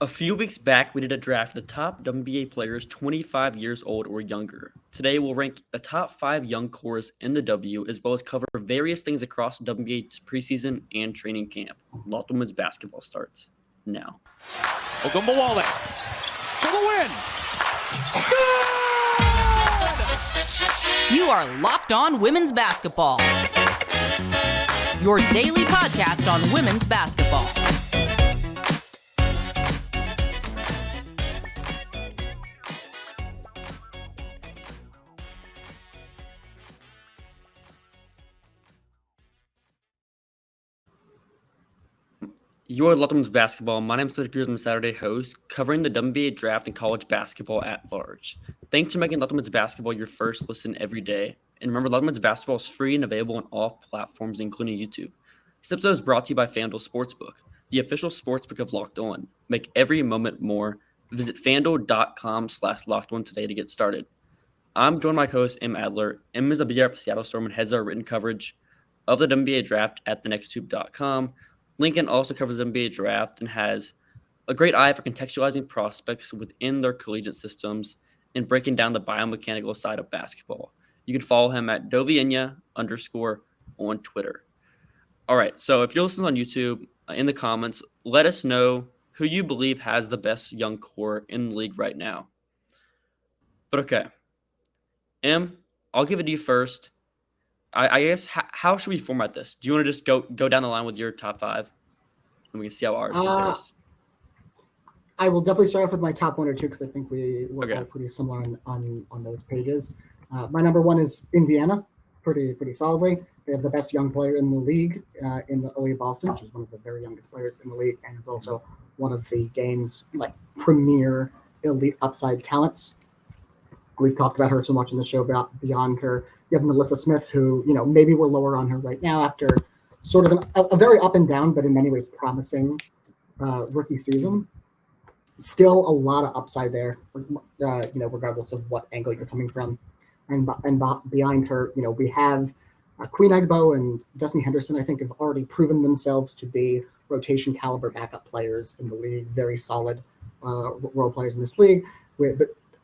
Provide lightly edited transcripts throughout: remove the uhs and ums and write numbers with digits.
A few weeks back, we did a draft of the top WNBA players 25 years old or younger. Today, we'll rank the top 5 young cores in the W, as well as cover various things across WNBA's preseason and training camp. Locked Women's Basketball starts now. Ogunbowale for the win. Good! You are Locked On Women's Basketball, your daily podcast on women's basketball. You are Locked On Women's Basketball. My name is Hunter Cruse. I'm a Saturday host covering the WNBA draft and college basketball at large. Thanks for making Locked On Women's Basketball your first listen every day. And remember, Locked On Women's Basketball is free and available on all platforms, including YouTube. This episode is brought to you by FanDuel Sportsbook, the official sportsbook of Locked On. Make every moment more. Visit FanDuel.com/LockedOn today to get started. I'm joined by my co-host, Adler. is a beat writer for Seattle Storm and heads our written coverage of the WNBA draft at thenexttube.com. Lincoln also covers the NBA draft and has a great eye for contextualizing prospects within their collegiate systems and breaking down the biomechanical side of basketball. You can follow him at Dovienya_ on Twitter. All right, so if you're listening on YouTube, in the comments, let us know who you believe has the best young core in the league right now. But okay, I'll give it to you first. I guess, how should we format this? Do you want to just go down the line with your top 5? And we can see how ours compares. I will definitely start off with my top 1 or 2 because I think we're all pretty similar on those pages. My number 1 is Indiana, pretty solidly. They have the best young player in the league in the Aaliyah Boston, which is one of the very youngest players in the league, and is also one of the game's premier elite upside talents. We've talked about her so much in the show beyond her. You have Melissa Smith, who, maybe we're lower on her right now after sort of a very up and down, but in many ways promising rookie season. Still a lot of upside there, regardless of what angle you're coming from. And behind her, we have Queen Agbo and Destiny Henderson, I think, have already proven themselves to be rotation caliber backup players in the league, very solid role players in this league.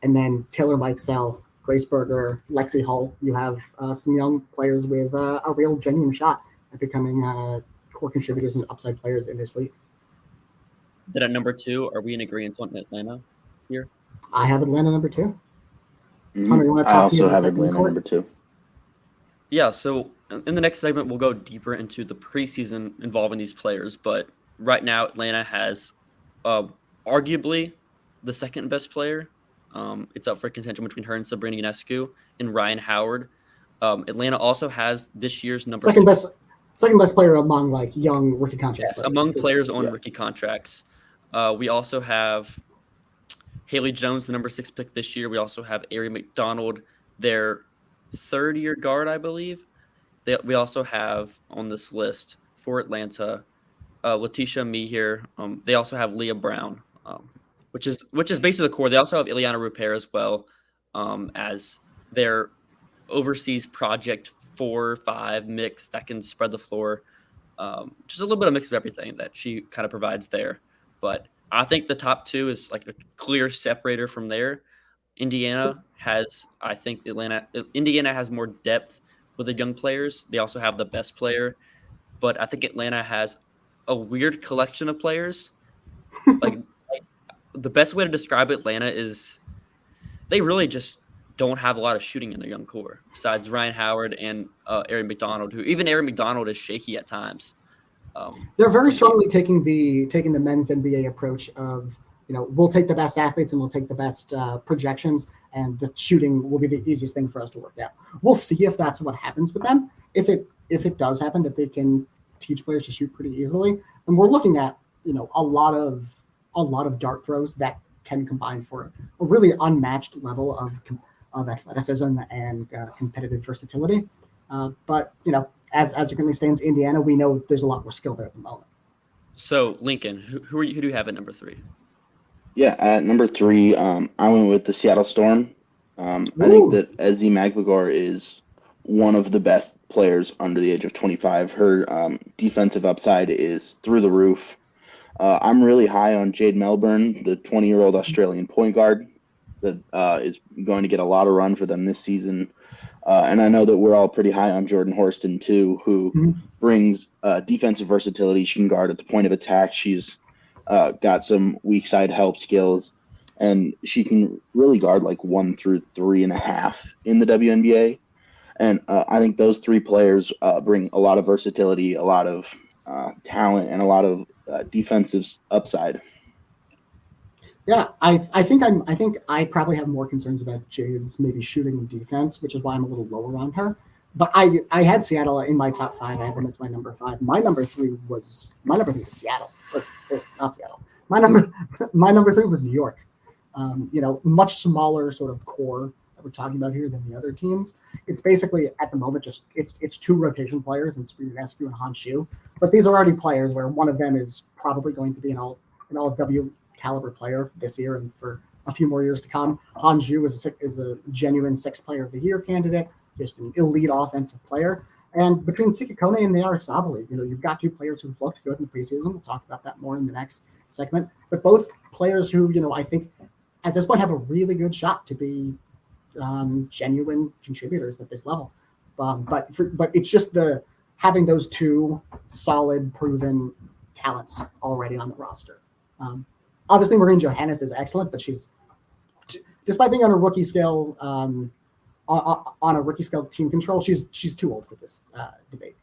And then Taylor Mikesell, Grace Berger, Lexi Hull, you have some young players with a real genuine shot at becoming core contributors and upside players in this league. Then at number 2, are we in agreement on Atlanta here? I have Atlanta number 2. Mm-hmm. Hunter, you want to talk to me I also about have Atlanta number 2. Yeah, so in the next segment, we'll go deeper into the preseason involving these players. But right now, Atlanta has arguably the second best player. It's up for contention between her and Sabrina Ionescu and Ryan Howard. Atlanta also has this year's number second best player among young rookie contracts. Yes, among players on rookie contracts. We also have Haley Jones, the number 6 pick this year. We also have Ari McDonald, their third-year guard, I believe. We also have on this list for Atlanta, Letitia Mehier. They also have Leah Brown, which is basically the core. They also have Ileana Rupert as well as their overseas project 4-5 mix that can spread the floor. Just a little bit of mix of everything that she kind of provides there. But I think the top 2 is a clear separator from there. Indiana has more depth with the young players. They also have the best player. But I think Atlanta has a weird collection of players. The best way to describe Atlanta is they really just don't have a lot of shooting in their young core, besides Ryan Howard and Ari McDonald, who even Ari McDonald is shaky at times. They're very strongly taking the men's NBA approach of, we'll take the best athletes and we'll take the best projections, and the shooting will be the easiest thing for us to work out. We'll see if that's what happens with them. If it does happen that they can teach players to shoot pretty easily, and we're looking at a lot of dart throws that can combine for a really unmatched level of athleticism and competitive versatility. But as it currently stands, Indiana, we know there's a lot more skill there at the moment. So Lincoln, who do you have at number 3? Yeah, at number 3, I went with the Seattle Storm. I think that Ezi Magbagor is one of the best players under the age of 25. Her defensive upside is through the roof. I'm really high on Jade Melbourne, the 20-year-old Australian point guard that is going to get a lot of run for them this season. And I know that we're all pretty high on Jordan Horston, too, who brings defensive versatility. She can guard at the point of attack. She's got some weak side help skills, and she can really guard like 1 through 3.5 in the WNBA. And I think those three players bring a lot of versatility, a lot of talent, and a lot of defensive upside. Yeah, I think I probably have more concerns about Jade's maybe shooting and defense, which is why I'm a little lower on her. But I had Seattle in my top 5. I had them as my number 5. My number 3 was Seattle, or not Seattle. My number 3 was New York. Much smaller sort of core that we're talking about here than the other teams. It's basically at the moment just it's 2 rotation players, and Sprinescu and Honshu. But these are already players where one of them is probably going to be an all W caliber player this year and for a few more years to come. Honshu is a genuine 6th player of the year candidate, just an elite offensive player. And between Sikakone and Nayara Sabali, you've got 2 players who've looked good in the preseason. We'll talk about that more in the next segment. But both players who, I think at this point have a really good shot to be genuine contributors at this level. But it's just having those 2 solid, proven talents already on the roster. Obviously, Maureen Johannes is excellent, but she's, despite being on a rookie scale, on a rookie scale team control, she's too old for this debate.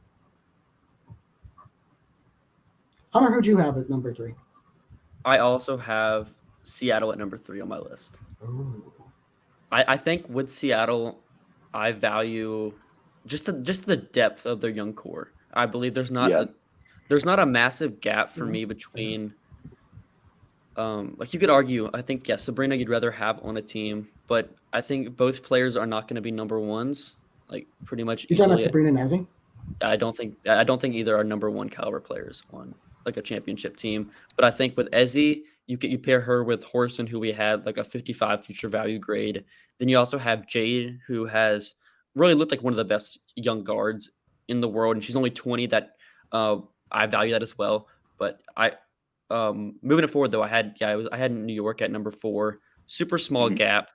Hunter, who'd you have at number 3? I also have Seattle at number 3 on my list. Ooh. I think with Seattle, I value just the depth of their young core. I believe there's not a massive gap for me between. Like you could argue, I think Sabrina you'd rather have on a team, but I think both players are not going to be number 1s. Like pretty much. You're talking about Sabrina and Ezzy? I don't think either are number 1 caliber players on like a championship team. But I think with Ezzy, you pair her with Horston, who we had like a 55 future value grade. Then you also have Jade, who has really looked like one of the best young guards in the world, and she's only 20. That I value that as well. But moving it forward though, I had New York at number 4. Super small gap.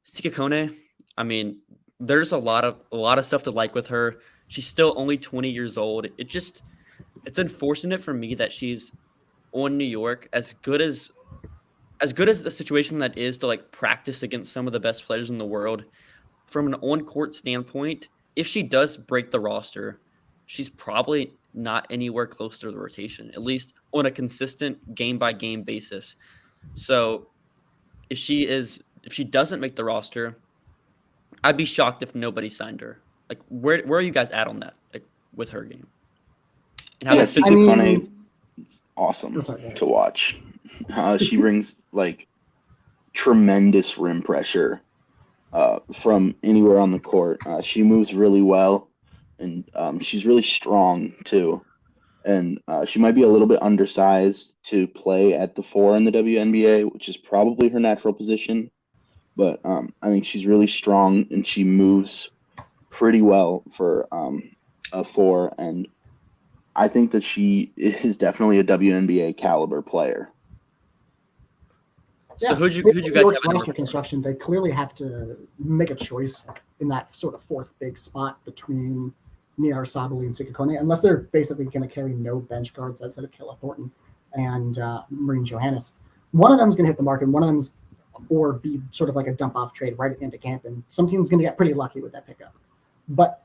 Sikakone, I mean, there's a lot of stuff to like with her. She's still only 20 years old. It's unfortunate for me that she's on New York, as good as the situation that is to like practice against some of the best players in the world. From an on-court standpoint, if she does break the roster, she's probably not anywhere close to the rotation, at least on a consistent game-by-game basis. So if she doesn't make the roster, I'd be shocked if nobody signed her. Like, where are you guys at on that, like with her game? And how Sikakone is awesome to watch. She brings like tremendous rim pressure from anywhere on the court. She moves really well, and she's really strong too. And she might be a little bit undersized to play at the 4 in the WNBA, which is probably her natural position. But I think she's really strong, and she moves pretty well for a 4. And I think that she is definitely a WNBA caliber player. So who'd you guys have in roster construction? They clearly have to make a choice in that sort of 4th big spot between Nayara Sabali and Sikakone, unless they're basically going to carry no bench guards outside of Kayla Thornton and Maureen Johannes. One of them is going to hit the market. One of them's or be sort of like a dump off trade right at the end of camp, and some team's going to get pretty lucky with that pickup. But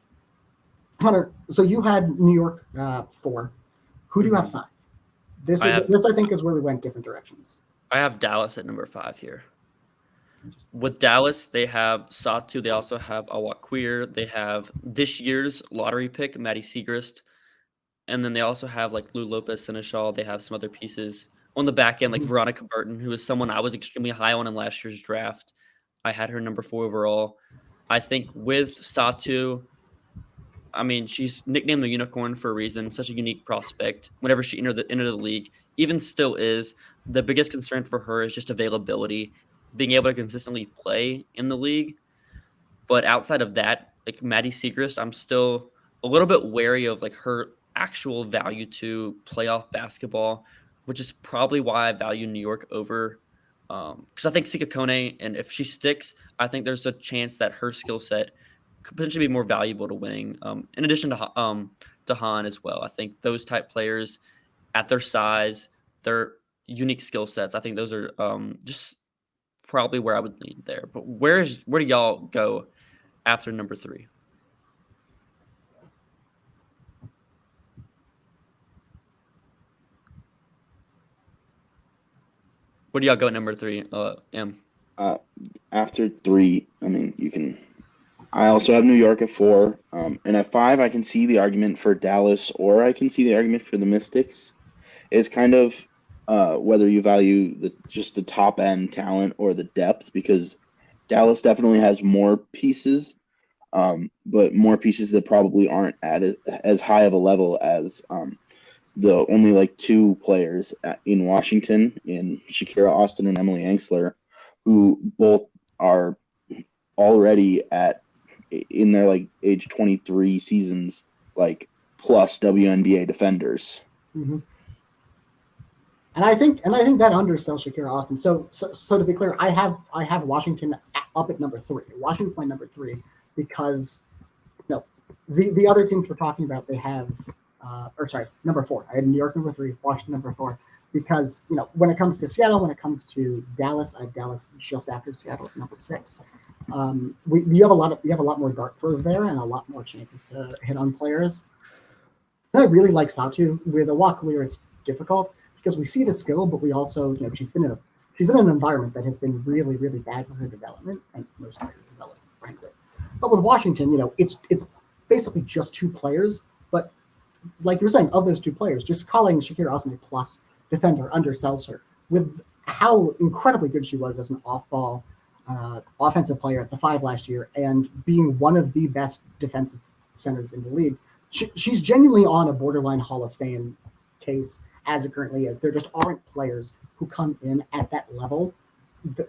Hunter, so you had New York 4. Who do you have 5? This I think is where we went different directions. I have Dallas at number 5 here. With Dallas, they have Satu. They also have Awaquir. They have this year's lottery pick, Maddie Siegrist. And then they also have like Lou Lopez Seneschal. They have some other pieces on the back end, like Veronica Burton, who is someone I was extremely high on in last year's draft. I had her number 4 overall. I think with Satu, I mean, she's nicknamed the Unicorn for a reason. Such a unique prospect. Whenever she entered the league, even still is. The biggest concern for her is just availability, being able to consistently play in the league. But outside of that, like Maddie Siegrist, I'm still a little bit wary of like her actual value to playoff basketball. which is probably why I value New York over. Because I think Sika Kone, and if she sticks, I think there's a chance that her skill set could potentially be more valuable to winning. In addition to Han as well, I think those type players at their size, their unique skill sets, I think those are just probably where I would lean there. But where do y'all go after number 3? Where do y'all go at number 3, M? After 3, I mean, I also have New York at 4. And at 5, I can see the argument for Dallas, or I can see the argument for the Mystics. It's kind of whether you value just the top end talent or the depth, because Dallas definitely has more pieces, but more pieces that probably aren't at as high of a level as the only like 2 players in Washington, in Shakira Austin and Emily Angsler, who both are already in their like age 23 seasons, like plus WNBA defenders. Mm-hmm. And I think that undersells Shakira Austin. So to be clear, I have Washington up at number 3. Washington's my number 3 because the other teams we're talking about, they have number 4. I had New York number 3, Washington number 4, because when it comes to Seattle, when it comes to Dallas, I have Dallas just after Seattle at number 6. You have a lot more dart throws there and a lot more chances to hit on players. And I really like Satu. With a Walker, it's difficult because we see the skill, but we also she's been in an environment that has been really, really bad for her development, and most players' development, frankly. But with Washington, it's basically just 2 players, but like you were saying, of those 2 players, just calling Shakira Austin a plus defender undersells her. With how incredibly good she was as an off-ball offensive player at the 5 last year, and being one of the best defensive centers in the league, she's genuinely on a borderline Hall of Fame case as it currently is. There just aren't players who come in at that level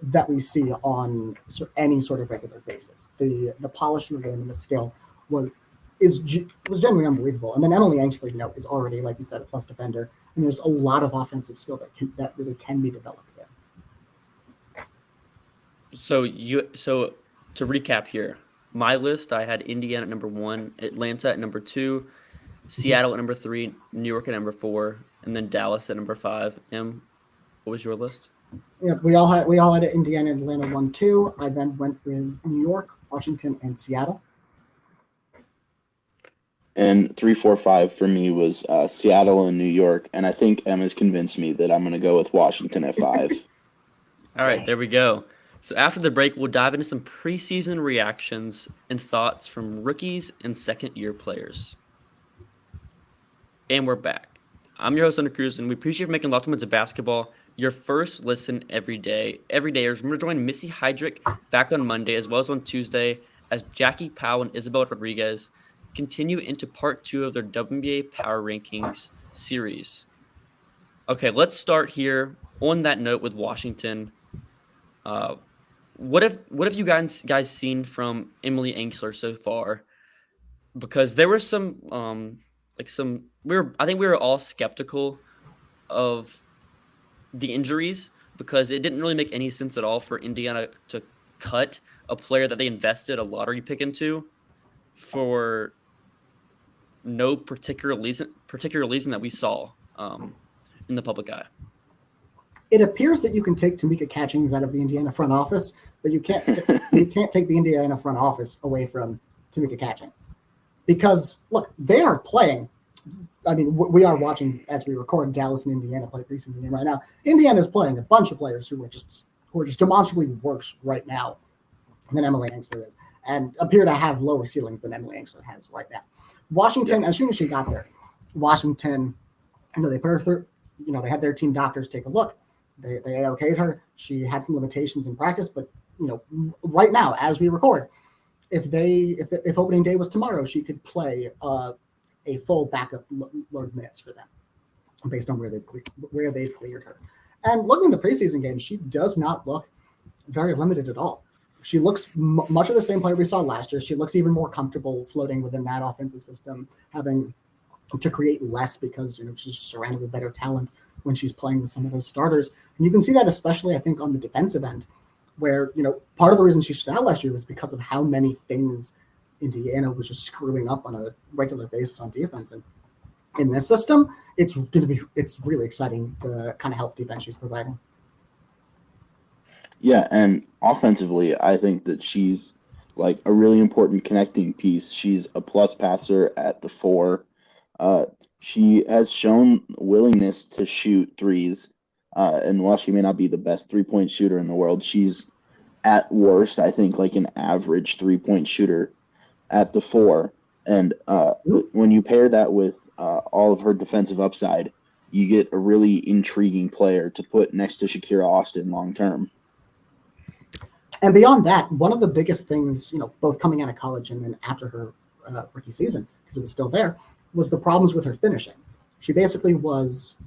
that we see on any sort of regular basis. The polish of her game and the skill was genuinely unbelievable. And then Emily Angsler, is already, like you said, a plus defender, and there's a lot of offensive skill that really can be developed there. So to recap here, my list, I had Indiana at number 1, Atlanta at number 2, Seattle at number 3, New York at number 4, and then Dallas at number 5. M, what was your list? Yeah, we all had Indiana and Atlanta 1, 2. I then went with New York, Washington, and Seattle. And 3, 4, 5 for me was Seattle and New York, and I think Emma's convinced me that I'm going to go with Washington at 5. All right, there we go. So after the break, we'll dive into some preseason reactions and thoughts from rookies and second-year players. And we're back. I'm your host, Hunter Cruse, and we appreciate you making Locked On Women's Basketball your first listen every day. Everydayers, remember to join Missy Heydrich back on Monday as well as on Tuesday as Jackie Powell and Isabel Rodriguez continue into part 2 of their WNBA Power Rankings series. Okay, let's start here on that note with Washington. What have you guys seen from Emily Angsler so far? Because there were I think we were all skeptical of the injuries because it didn't really make any sense at all for Indiana to cut a player that they invested a lottery pick into for no particular reason that we saw in the public eye. It appears that you can take Tamika Catchings out of the Indiana front office, but you can't take the Indiana front office away from Tamika Catchings. Because, look, they are playing. I mean, we are watching, as we record, Dallas and Indiana play preseason game right now. Indiana is playing a bunch of players who are just demonstrably worse right now than Emily Angsler is, and appear to have lower ceilings than Emily Angsler has right now. Washington, as soon as she got there, Washington, they put her through, they had their team doctors take a look. They okayed her. She had some limitations in practice, but right now, as we record, if opening day was tomorrow, she could play a full backup load of minutes for them, based on where they've cleared her. And looking at the preseason games, she does not look very limited at all. She looks much of the same player we saw last year. She looks even more comfortable floating within that offensive system, having to create less because, she's surrounded with better talent when she's playing with some of those starters. And you can see that especially, I think, on the defensive end, where, part of the reason she stood out last year was because of how many things Indiana was just screwing up on a regular basis on defense. And in this system, it's really exciting, the kind of help defense she's providing. Yeah, and offensively, I think that she's like a really important connecting piece. She's a plus passer at the 4. She has shown willingness to shoot threes. And while she may not be the best 3-point shooter in the world, she's at worst, I think, like an average 3-point shooter at the 4. And when you pair that with all of her defensive upside, you get a really intriguing player to put next to Shakira Austin long term. And beyond that, one of the biggest things, both coming out of college and then after her rookie season, because it was still there, was the problems with her finishing. She basically was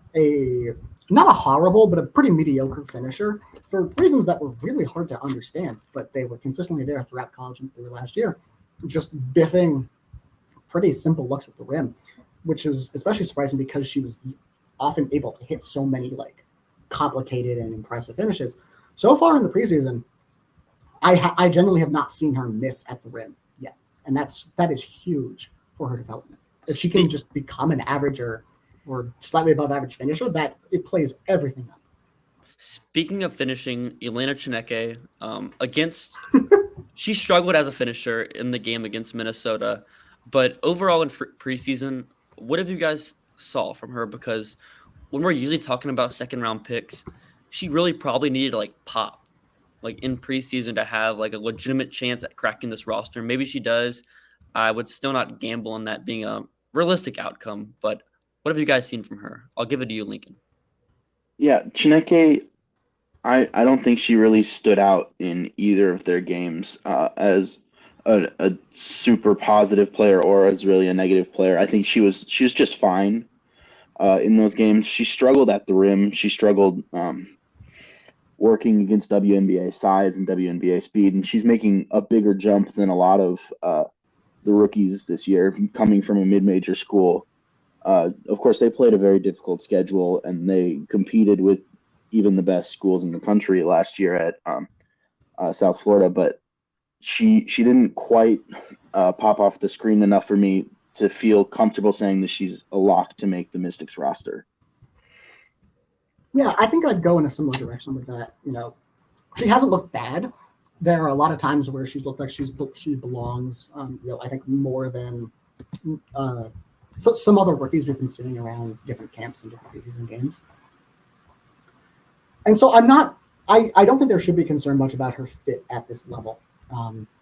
not a horrible, but a pretty mediocre finisher for reasons that were really hard to understand, but they were consistently there throughout college and through last year, just biffing pretty simple looks at the rim, which was especially surprising because she was often able to hit so many complicated and impressive finishes. So far in the preseason, I generally have not seen her miss at the rim yet, and that is huge for her development. If she can just become an average or slightly above average finisher, that it plays everything up. Speaking of finishing, Elena Chineke, she struggled as a finisher in the game against Minnesota, but overall in preseason, what have you guys saw from her? Because when we're usually talking about second round picks, she really probably needed to pop in preseason to have a legitimate chance at cracking this roster. Maybe she does. I would still not gamble on that being a realistic outcome, but what have you guys seen from her? I'll give it to you, Lincoln. Yeah, Chineke, I don't think she really stood out in either of their games as a super positive player or as really a negative player. I think she was just fine in those games. She struggled at the rim. She struggled working against WNBA size and WNBA speed, and she's making a bigger jump than a lot of the rookies this year, coming from a mid-major school. Of course, they played a very difficult schedule, and they competed with even the best schools in the country last year at South Florida, but she didn't quite pop off the screen enough for me to feel comfortable saying that she's a lock to make the Mystics roster. Yeah, I think I'd go in a similar direction with that. She hasn't looked bad. There are a lot of times where she's looked like she belongs. I think more than some other rookies we've been seeing around different camps and different preseason games. And so I don't think there should be concern much about her fit at this level.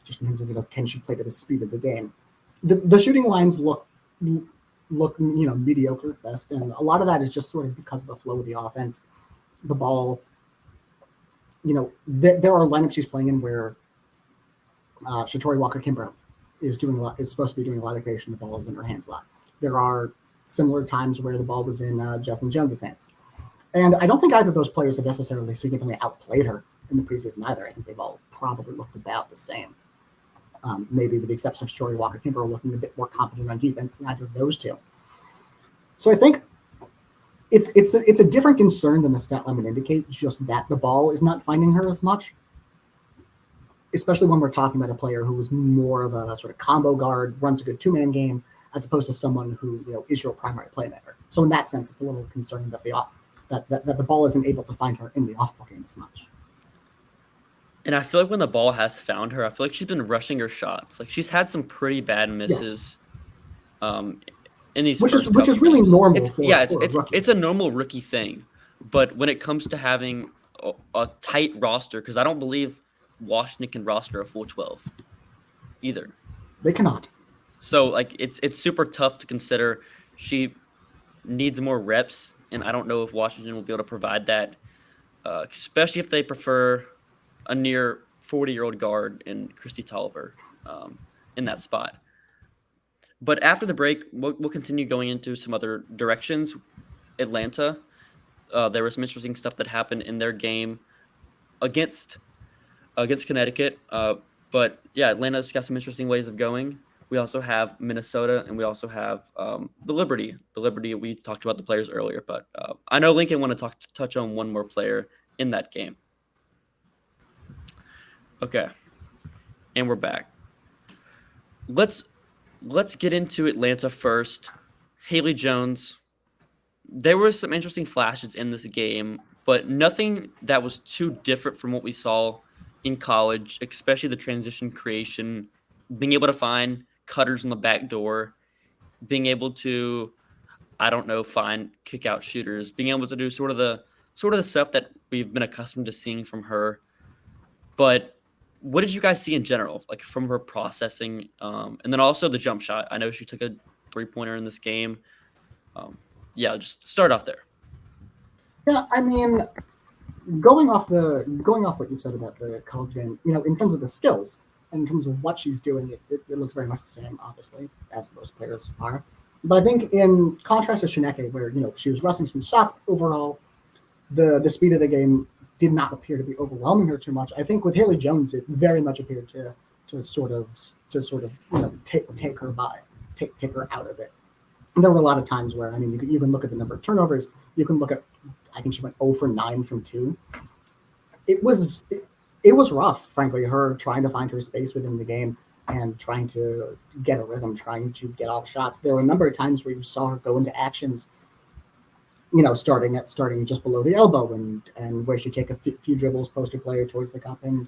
Just in terms of can she play to the speed of the game? The shooting lines look mediocre at best, and a lot of that is just sort of because of the flow of the offense. The ball, there are lineups she's playing in where Shatori Walker-Kimbrough is supposed to be doing a lot of creation. The ball is in her hands a lot. There are similar times where the ball was in Jasmine Jones's hands, and I don't think either of those players have necessarily significantly outplayed her in the preseason either. I think they've all probably looked about the same. Maybe with the exception of Shatori Walker-Kimbrough looking a bit more competent on defense than either of those two. So I think it's a different concern than the stat line would indicate, just that the ball is not finding her as much, especially when we're talking about a player who is more of a sort of combo guard, runs a good two-man game, as opposed to someone who is your primary playmaker. So in that sense, it's a little concerning that the ball isn't able to find her in the off-ball game as much. And I feel like when the ball has found her, I feel like she's been rushing her shots. She's had some pretty bad misses. Yes. In these which is really normal for a rookie. It's a normal rookie thing. But when it comes to having a tight roster, because I don't believe Washington can roster a full 12 either. They cannot. So it's super tough to consider. She needs more reps, and I don't know if Washington will be able to provide that, especially if they prefer a near 40-year-old guard in Christy Tolliver in that spot. But after the break, we'll continue going into some other directions. Atlanta, there was some interesting stuff that happened in their game against Connecticut. But yeah, Atlanta's got some interesting ways of going. We also have Minnesota, and we also have the Liberty. The Liberty, we talked about the players earlier, but I know Lincoln want to touch on one more player in that game. Okay, and we're back. Let's get into Atlanta first. Haley Jones. There were some interesting flashes in this game, but nothing that was too different from what we saw in college, especially the transition creation, being able to find cutters on the back door, being able to, find kick out shooters, being able to do sort of the stuff that we've been accustomed to seeing from her. But what did you guys see in general, like from her processing, and then also the jump shot? I know she took a 3-pointer in this game. Just start off there. Yeah, I mean, going off what you said about the college game, in terms of the skills and in terms of what she's doing, it looks very much the same, obviously, as most players are. But I think in contrast to Shineke, where she was wrestling some shots, overall, the speed of the game did not appear to be overwhelming her too much. I think with Haley Jones, it very much appeared to sort of take her out of it. And there were a lot of times where, you can look at the number of turnovers. You can look at, I think she went 0 for 9 from 2. It was rough, frankly, her trying to find her space within the game and trying to get a rhythm, trying to get off shots. There were a number of times where you saw her go into actions, starting just below the elbow and where she'd take a few dribbles, post a player towards the cup and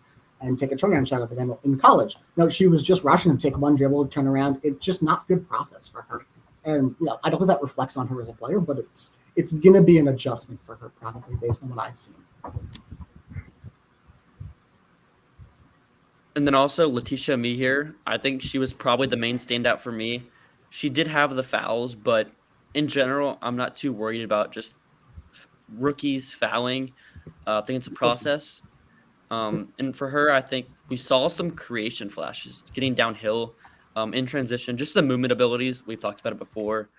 take a turnaround shot over them in college. No, she was just rushing them, take one dribble, turn around. It's just not good process for her. And I don't think that reflects on her as a player, but it's going to be an adjustment for her probably based on what I've seen. And then also Letitia Mehier, I think she was probably the main standout for me. She did have the fouls, but in general, I'm not too worried about just rookies fouling. I think it's a process. And for her, I think we saw some creation flashes, getting downhill. In transition, just the movement abilities. We've talked about it before.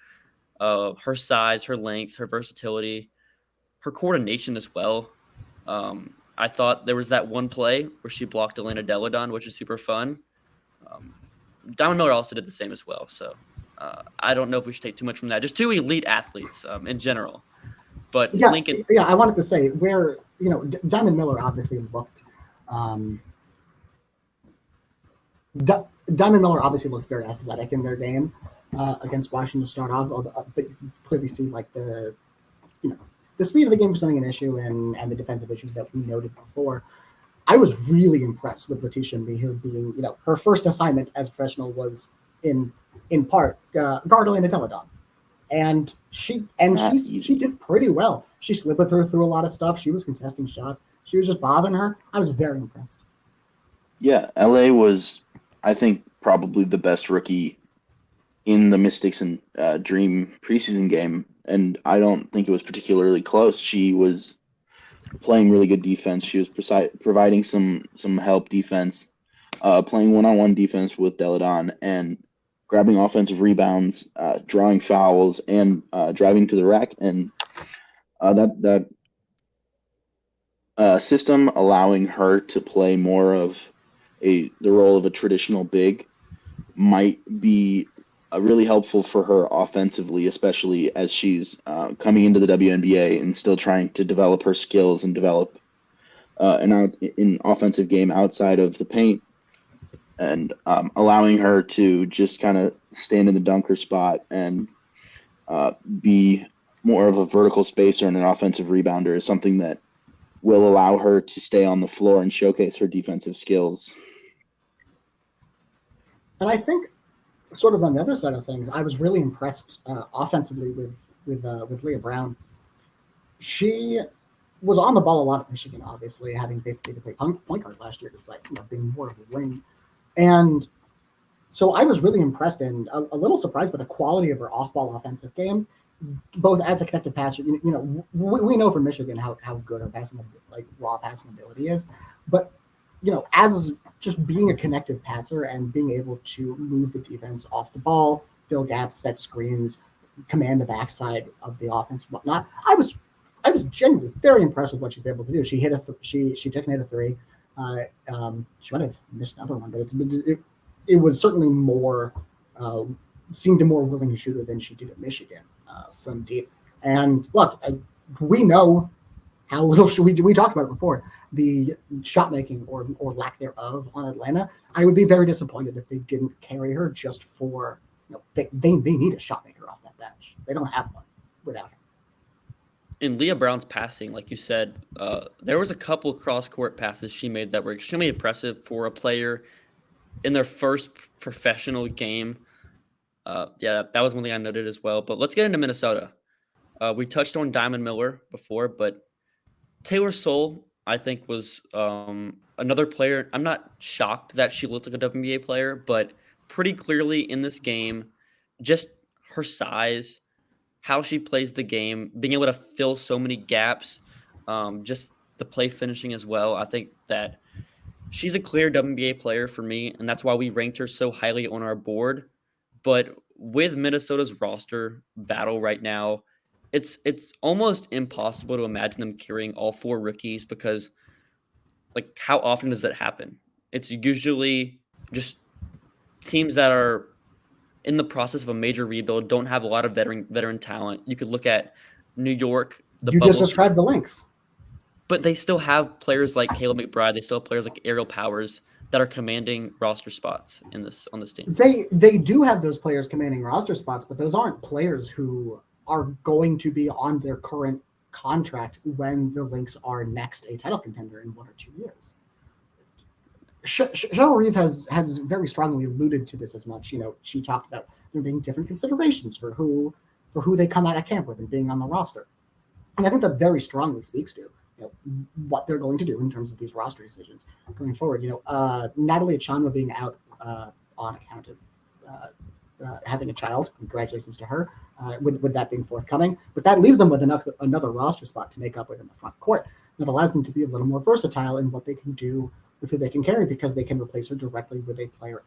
Her size, her length, her versatility, her coordination as well. I thought there was that one play where she blocked Elena Deladon, which is super fun. Diamond Miller also did the same as well. So I don't know if we should take too much from that. Just two elite athletes in general. But yeah, Lincoln. Yeah, I wanted to say where, Diamond Miller obviously looked. Diamond Miller obviously looked very athletic in their game against Washington to start off, but you can clearly see the speed of the game presenting an issue and the defensive issues that we noted before. I was really impressed with Letitia Mehier being, her first assignment as a professional was in part guard Elena Deladon. And she did pretty well. She slid with her through a lot of stuff. She was contesting shots. She was just bothering her. I was very impressed. Yeah, LA was, I think, probably the best rookie in the Mystics and Dream preseason game, and I don't think it was particularly close. She was playing really good defense. She was providing some help defense, playing one-on-one defense with Deladon, and grabbing offensive rebounds, drawing fouls, and driving to the rack. And that system allowing her to play more of the role of a traditional big might be really helpful for her offensively, especially as she's coming into the WNBA and still trying to develop her skills and develop an offensive game outside of the paint, and allowing her to just kind of stand in the dunker spot and be more of a vertical spacer and an offensive rebounder is something that will allow her to stay on the floor and showcase her defensive skills. And I think, sort of on the other side of things, I was really impressed offensively with Leah Brown. She was on the ball a lot at Michigan, obviously, having basically to play point guard last year, despite being more of a wing. And so I was really impressed and a little surprised by the quality of her off-ball offensive game, both as a connected passer. We know from Michigan how good her passing, raw passing ability is, but as just being a connective passer and being able to move the defense off the ball, fill gaps, set screens, command the backside of the offense, and whatnot. I was genuinely very impressed with what she's able to do. She hit she took and hit a three. She might have missed another one, but it was certainly more seemed a more willing shooter than she did at Michigan from deep. And look, we know how little we talked about it before, the shot making or lack thereof on Atlanta. I would be very disappointed if they didn't carry her just for, they need a shot maker off that bench. They don't have one without her. In Leah Brown's passing, like you said, there was a couple cross-court passes she made that were extremely impressive for a player in their first professional game. That was one thing I noted as well. But let's get into Minnesota. We touched on Diamond Miller before, but Taylor Soule, I think, was another player. I'm not shocked that she looked like a WNBA player, but pretty clearly in this game, just her size, how she plays the game, being able to fill so many gaps, just the play finishing as well. I think that she's a clear WNBA player for me, and that's why we ranked her so highly on our board. But with Minnesota's roster battle right now, it's almost impossible to imagine them carrying all 4 rookies because, like, how often does that happen? It's usually just teams that are in the process of a major rebuild, don't have a lot of veteran talent. You could look at New York. You just described the Lynx. But they still have players like Kayla McBride. They still have players like Ariel Powers that are commanding roster spots on this team. They do have those players commanding roster spots, but those aren't players who are going to be on their current contract when the Lynx are next a title contender in 1 or 2 years. Cheryl Reeve has very strongly alluded to this as much. She talked about there being different considerations for who they come out of camp with and being on the roster. And I think that very strongly speaks to what they're going to do in terms of these roster decisions going forward. Natalie Achonwa being out on account of having a child. Congratulations to her with that being forthcoming. But that leaves them with another roster spot to make up with in the front court that allows them to be a little more versatile in what they can do with who they can carry, because they can replace her directly with a player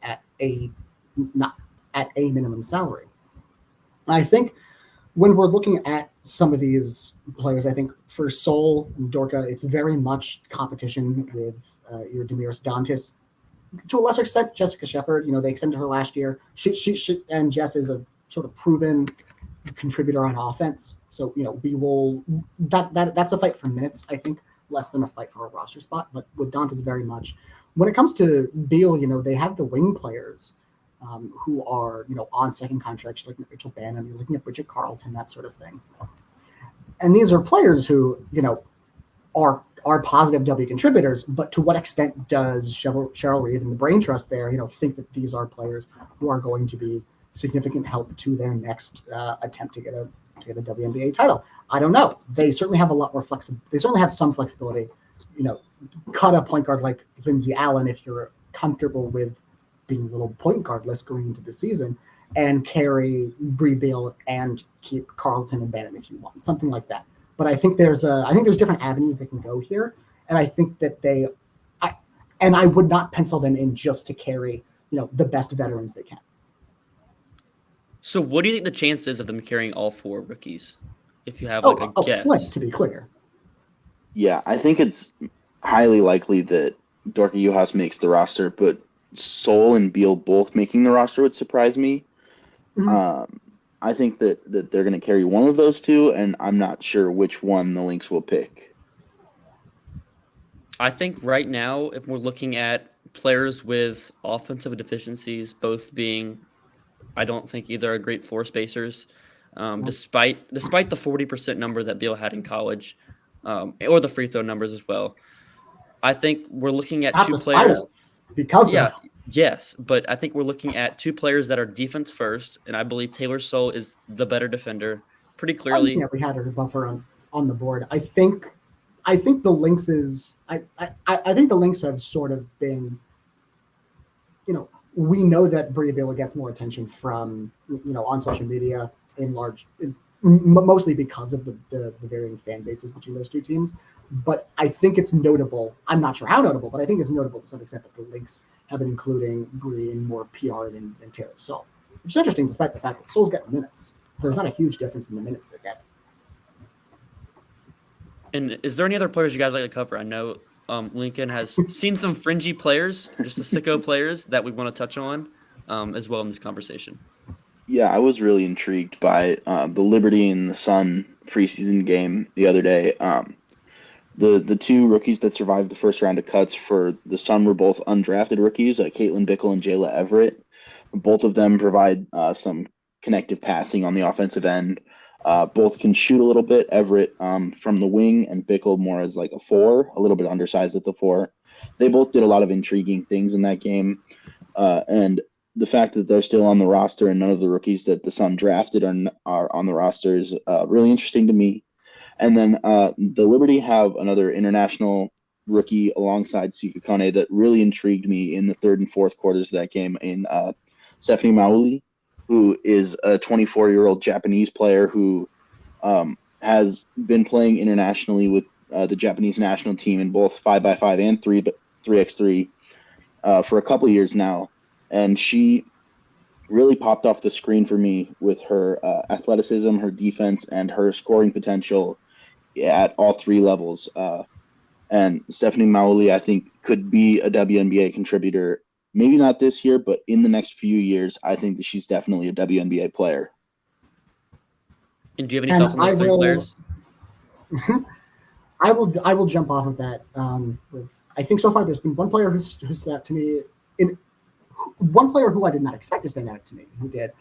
not at a minimum salary. And I think when we're looking at some of these players, I think for Soule and Dorka, it's very much competition with your Damiris Dantas. To a lesser extent, Jessica Shepard. They extended her last year. She and Jess is a sort of proven contributor on offense. So we will that's a fight for minutes, I think, less than a fight for a roster spot. But with Dantas, very much. When it comes to Beal, they have the wing players who are, on second contracts. You're looking at Rachel Bannon, you're looking at Bridget Carlton, that sort of thing. And these are players who, are positive W contributors, but to what extent does Cheryl Reeve and the brain trust there, think that these are players who are going to be significant help to their next attempt to get a WNBA title? I don't know. They certainly have a lot more flexibility. They certainly have some flexibility. Cut a point guard like Lindsay Allen if you're comfortable with being a little point guardless going into the season, and carry Bree Beal and keep Carlton and Bannon if you want, something like that. But I think there's different avenues they can go here, and I think that I would not pencil them in just to carry the best veterans they can. So what do you think the chance is of them carrying all 4 rookies? If you have a guess. Slim, to be clear. Yeah, I think it's highly likely that Dorka Juhász makes the roster, but Soule and Beal both making the roster would surprise me. Mm-hmm. I think that they're going to carry one of those two, and I'm not sure which one the Lynx will pick. I think right now, if we're looking at players with offensive deficiencies, both being, I don't think either are great floor spacers, despite the 40% number that Beal had in college, or the free throw numbers as well. I think we're looking at 2 players. Yes, but I think we're looking at 2 players that are defense first, and I believe Taylor Soule is the better defender, pretty clearly. We had her above her on the board. I think the Lynx is. I think the Lynx have sort of been. We know that Bria Beal gets more attention from on social media mostly because of the varying fan bases between those 2 teams. But I think it's notable. I'm not sure how notable, but I think it's notable to some extent that the Lynx have been including Brie in more PR than Taylor Soule, which is interesting despite the fact that Soule's getting minutes. There's not a huge difference in the minutes they're getting. And is there any other players you guys like to cover? I know Lincoln has seen some fringy players, just the sicko players that we want to touch on. as well in this conversation. Yeah, I was really intrigued by the Liberty and the Sun preseason game the other day. The two rookies that survived the first round of cuts for the Sun were both undrafted rookies, Caitlin Bickle and Jayla Everett. Both of them provide some connective passing on the offensive end. Both can shoot a little bit. Everett from the wing and Bickle more as like a 4, a little bit undersized at the 4. They both did a lot of intriguing things in that game. And the fact that they're still on the roster and none of the rookies that the Sun drafted are on the roster is really interesting to me. And then the Liberty have another international rookie alongside Sika Kone that really intrigued me in the third and fourth quarters of that game in Stephanie Mauli, who is a 24-year-old Japanese player who has been playing internationally with the Japanese national team in both 5x5 and 3x3 for a couple of years now. And she really popped off the screen for me with her athleticism, her defense, and her scoring potential at all 3 levels. And Stephanie Mauli, I think, could be a WNBA contributor. Maybe not this year, but in the next few years, I think that she's definitely a WNBA player. And do you have any thoughts on those 3 players? I will jump off of that. I think so far there's been one player who's stood out to me. One player who I did not expect to stand out to me, who did.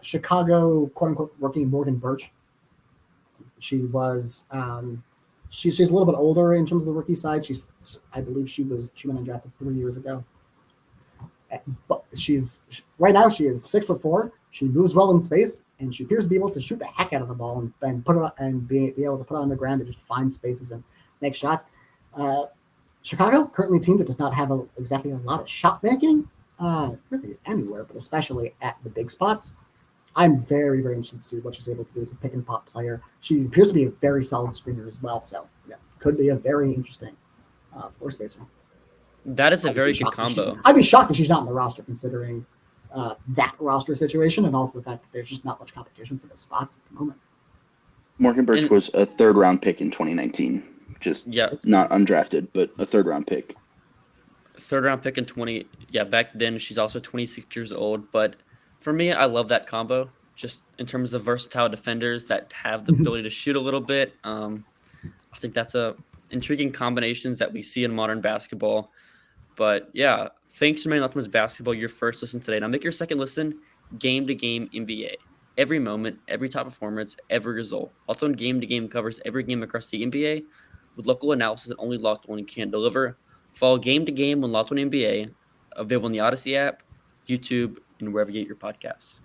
Chicago, quote unquote, rookie Morgan Birch. She was she's a little bit older in terms of the rookie side. I believe she went undrafted 3 years ago. But right now she is 6'4". She moves well in space, and she appears to be able to shoot the heck out of the ball and put it and be able to put it on the ground and just find spaces and make shots. Chicago, currently a team that does not have exactly a lot of shot making, really anywhere, but especially at the big spots. I'm very, very interested to see what she's able to do as a pick and pop player. She appears to be a very solid screener as well, so yeah, could be a very interesting floor spacer. That is a very good combo. I'd be shocked if she's not on the roster, considering that roster situation and also the fact that there's just not much competition for those spots at the moment. Morgan Birch was a 3rd-round pick in 2019. Not undrafted, but a 3rd-round pick. 3rd-round pick in 20. Yeah, back then she's also 26 years old. But for me, I love that combo. Just in terms of versatile defenders that have the ability to shoot a little bit. I think that's a intriguing combinations that we see in modern basketball. But yeah, thanks for making Locked On Women's Basketball your first listen today. Now make your second listen Game to Game NBA. Every moment, every top performance, every result. Also on Game to Game covers every game across the NBA with local analysis that only Locked On can deliver. Follow Game to Game on Locked On NBA, available on the Odyssey app, YouTube, and wherever you get your podcasts.